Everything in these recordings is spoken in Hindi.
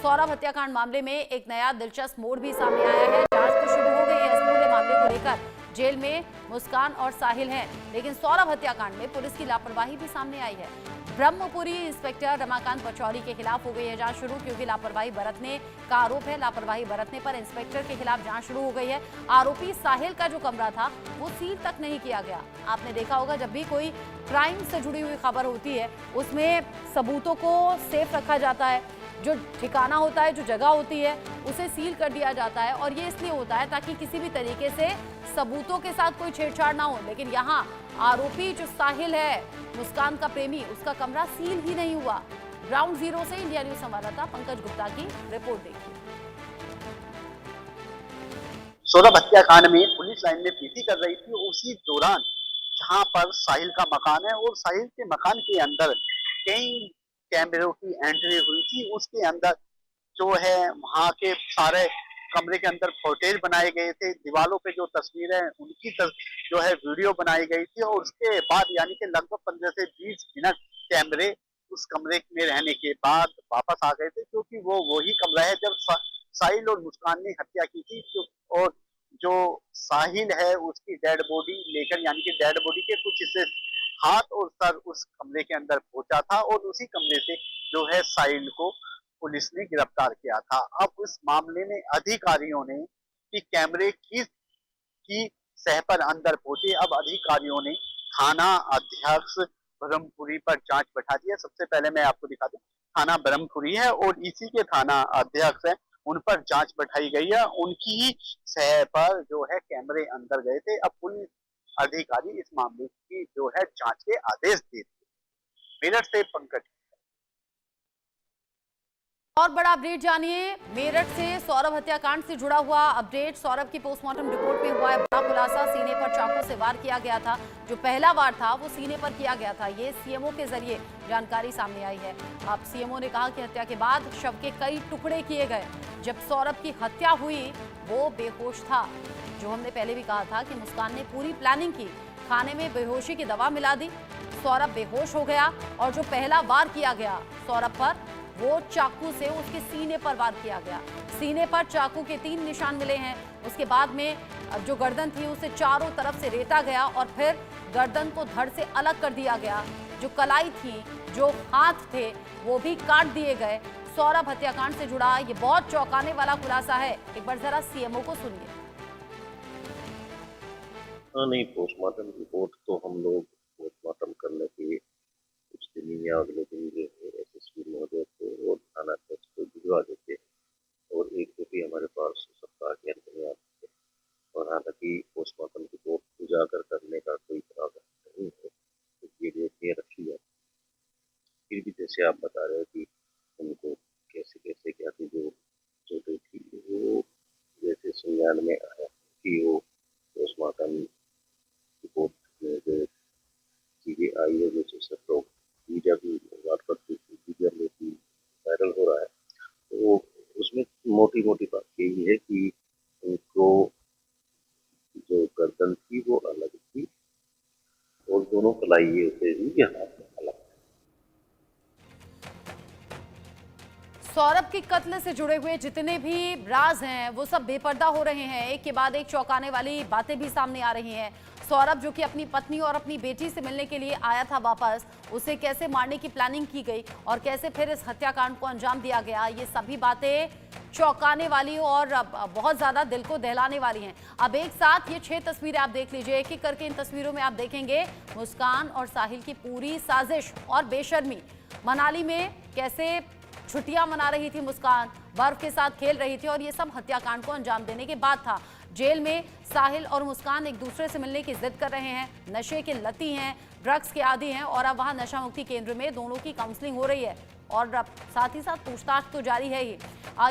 सौरभ हत्याकांड मामले में एक नया दिलचस्प मोड़ भी सामने आया है। जांच तो शुरू हो गई है इस पूरे मामले को लेकर। जेल में मुस्कान और साहिल हैं, लेकिन सौरभ हत्याकांड में पुलिस की लापरवाही भी सामने आई है। ब्रह्मपुरी इंस्पेक्टर रमाकांत पचौरी के खिलाफ हो गई है जांच शुरू, क्योंकि लापरवाही बरतने का आरोप है। लापरवाही बरतने पर इंस्पेक्टर के खिलाफ जांच शुरू हो गई है। आरोपी साहिल का जो कमरा था वो सील तक नहीं किया गया। आपने देखा होगा जब भी कोई क्राइम से जुड़ी हुई खबर होती है उसमें सबूतों को सेफ रखा जाता है, जो ठिकाना होता है, जो जगह होती है उसे सील कर दिया जाता है। और ये इसलिए होता है ताकि किसी भी तरीके से सबूतों के साथ कोई छेड़छाड़ ना हो। लेकिन यहाँ आरोपी जो साहिल है, मुस्कान का प्रेमी, उसका कमरा सील ही नहीं हुआ। ग्राउंड जीरो से इंडिया न्यूज संवाददाता पंकज गुप्ता की रिपोर्ट देखिए। सौरभ हत्याकांड में पुलिस लाइन में पीटी कर रही थी, उसी दौरान जहां पर साहिल का मकान है और साहिल के मकान के अंदर कई कैमरों की एंट्री हुई थी। उसके अंदर जो है वहां के सारे कमरे के अंदर फुटेज बनाए गए थे, दीवारों पे जो तस्वीरें उनकी जो है वीडियो बनाई गई थी। और उसके बाद यानी कि लगभग 15 से 20 मिनट कैमरे उस कमरे में रहने के बाद वापस आ गए थे, क्योंकि वो वही कमरा है जब साहिल और मुस्कान ने हत्या की थी। और जो साहिल है उसकी डेड बॉडी लेकर यानी कि डेड बॉडी के कुछ हिस्से हाथ और सर उस कमरे के अंदर पहुंचा था और उसी कमरे से जो है साहिल को पुलिस ने गिरफ्तार किया था। अब इस मामले में अधिकारियों ने कि कैमरे की सह पर अंदर पहुंचे। अब अधिकारियों ने थाना अध्यक्ष ब्रह्मपुरी पर जांच बैठा दी है। सबसे पहले मैं आपको दिखा दूं, थाना ब्रह्मपुरी है और इसी के थाना अध्यक्ष है, उन पर जांच बैठाई गई है। उनकी ही सह पर जो है कैमरे अंदर गए थे। अब पुलिस अधिकारी इस मामले की जो है जांच के आदेश दे दिए। मेरठ से पंकज। और बड़ा अपडेट जानिए मेरठ से, सौरभ हत्याकांड से जुड़ा हुआ अपडेट। सौरभ की पोस्टमार्टम रिपोर्ट में हुआ है बड़ा खुलासा। सीने पर चाकू से वार किया गया था। जो पहला वार था वो सीने पर किया गया था। ये सीएमओ के जरिए जानकारी सामने आई है। अब सीएमओ ने कहा कि हत्या के बाद शव के कई टुकड़े किए गए। जब सौरभ की हत्या हुई वो बेहोश था। जो हमने पहले भी कहा था कि मुस्कान ने पूरी प्लानिंग की, खाने में बेहोशी की दवा मिला दी, सौरभ बेहोश हो गया। और जो पहला वार किया गया सौरभ पर, वो चाकू से उसके सीने पर वार किया गया। सीने पर चाकू के 3 निशान मिले हैं। उसके बाद में जो गर्दन थी उसे चारों तरफ से रेता गया और फिर गर्दन को धड़ से अलग कर दिया गया। जो कलाई थी, जो हाथ थे, वो भी काट दिए गए। सौरभ हत्याकांड से जुड़ा ये बहुत चौंकाने वाला खुलासा है। एक बार जरा सीएमओ को सुनिए। नहीं, पोस्टमार्टम रिपोर्ट तो हम लोग पोस्टमार्टम करने के कुछ दिन या अगले दिन जो है एसएसपी महोदय को और थाना अध्यक्ष को भिजवा देते हैं और एक कॉपी हमारे पास सप्ताह के अंत में आती है। और हालांकि पोस्टमार्टम रिपोर्ट उजागर करने का कोई प्रावधान नहीं है, तो ये डेट ये रखी है। फिर भी जैसे आप बता रहे हैं कि उनको कैसे कैसे क्या थी, जो चोटें थी वो जैसे संज्ञान में आया कि वो पोस्टमार्टम रिपोर्ट में जो चीजें आई है, जैसे सब लोग मीडिया की बात करती थी, मीडिया में भी वायरल हो रहा है, तो उसमें मोटी मोटी बात यही है कि उनको जो गर्दन थी वो अलग थी और दोनों कलाई से ही यहाँ अलग। सौरभ के कत्ल से जुड़े हुए जितने भी राज हैं वो सब बेपर्दा हो रहे हैं। एक के बाद एक चौंकाने वाली बातें भी सामने आ रही हैं। सौरभ जो कि अपनी पत्नी और अपनी बेटी से मिलने के लिए आया था वापस, उसे कैसे मारने की प्लानिंग की गई और कैसे फिर इस हत्याकांड को अंजाम दिया गया, ये सभी बातें चौंकाने वाली और बहुत ज्यादा दिल को दहलाने वाली हैं। अब एक साथ ये 6 तस्वीरें आप देख लीजिए। एक एक करके इन तस्वीरों में आप देखेंगे मुस्कान और साहिल की पूरी साजिश और बेशर्मी। मनाली में कैसे छुट्टियां मना रही थी मुस्कान, बर्फ के साथ खेल रही थी और ये सब हत्याकांड को अंजाम देने के बाद था। जेल में साहिल और मुस्कान एक दूसरे से मिलने की जिद कर रहे हैं, नशे के लती हैं, ड्रग्स के आदी हैं और अब वहां नशा मुक्ति केंद्र में दोनों की काउंसलिंग हो रही है और साथ ही साथ पूछताछ तो जारी है ही।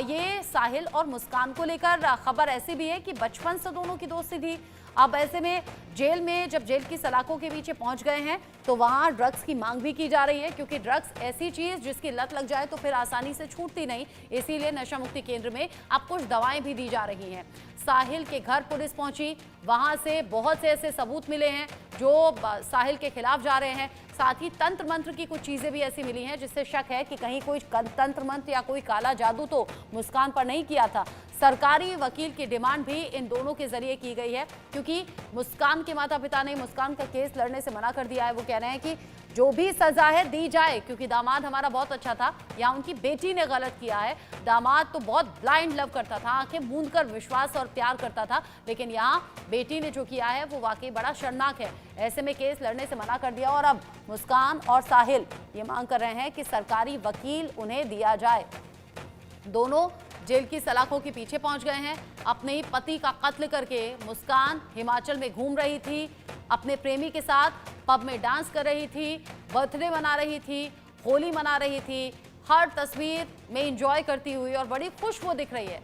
ये साहिल और मुस्कान को लेकर खबर ऐसी भी है कि बचपन से दोनों की दोस्ती थी। अब ऐसे में जेल में जब जेल की सलाखों के पीछे पहुंच गए हैं तो वहां ड्रग्स की मांग भी की जा रही है, क्योंकि ड्रग्स ऐसी चीज जिसकी लत लग जाए तो फिर आसानी से छूटती नहीं। इसीलिए नशा मुक्ति केंद्र में अब कुछ दवाएं भी दी जा रही हैं। साहिल के घर पुलिस पहुंची, वहां से बहुत से ऐसे सबूत मिले हैं जो साहिल के खिलाफ जा रहे हैं। साथ ही तंत्र मंत्र की कुछ चीजें भी ऐसी मिली हैं जिससे शक है कि कहीं कोई तंत्र मंत्र या कोई काला जादू तो मुस्कान पर नहीं किया था। सरकारी वकील की डिमांड भी इन दोनों के जरिए की गई है, क्योंकि मुस्कान के माता पिता ने मुस्कान का केस लड़ने से मना कर दिया है। वो कह रहे हैं कि जो भी सजा है दी जाए, क्योंकि दामाद हमारा बहुत अच्छा था या उनकी बेटी ने गलत किया है। दामाद तो बहुत ब्लाइंड लव करता था, आंखें मूंद कर विश्वास और प्यार करता था, लेकिन यहाँ बेटी ने जो किया है वो वाकई बड़ा शर्मनाक है। ऐसे में केस लड़ने से मना कर दिया और अब मुस्कान और साहिल ये मांग कर रहे हैं कि सरकारी वकील उन्हें दिया जाए। दोनों जेल की सलाखों के पीछे पहुंच गए हैं। अपने ही पति का कत्ल करके मुस्कान हिमाचल में घूम रही थी, अपने प्रेमी के साथ पब में डांस कर रही थी, बर्थडे मना रही थी, होली मना रही थी, हर तस्वीर में एंजॉय करती हुई और बड़ी खुश वो दिख रही है।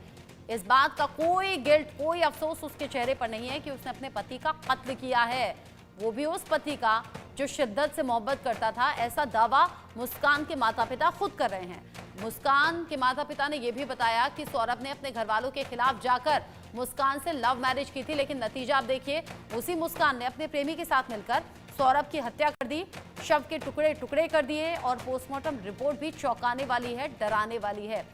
इस बात का कोई गिल्ट, कोई अफसोस उसके चेहरे पर नहीं है कि उसने अपने पति का कत्ल किया है, वो भी उस पति का जो शिद्दत से मोहब्बत करता था। ऐसा दावा मुस्कान के माता पिता खुद कर रहे हैं। मुस्कान के माता पिता ने यह भी बताया कि सौरभ ने अपने घर वालों के खिलाफ जाकर मुस्कान से लव मैरिज की थी, लेकिन नतीजा आप देखिए, उसी मुस्कान ने अपने प्रेमी के साथ मिलकर सौरभ की हत्या कर दी, शव के टुकड़े टुकड़े कर दिए और पोस्टमार्टम रिपोर्ट भी चौंकाने वाली है, डराने वाली है।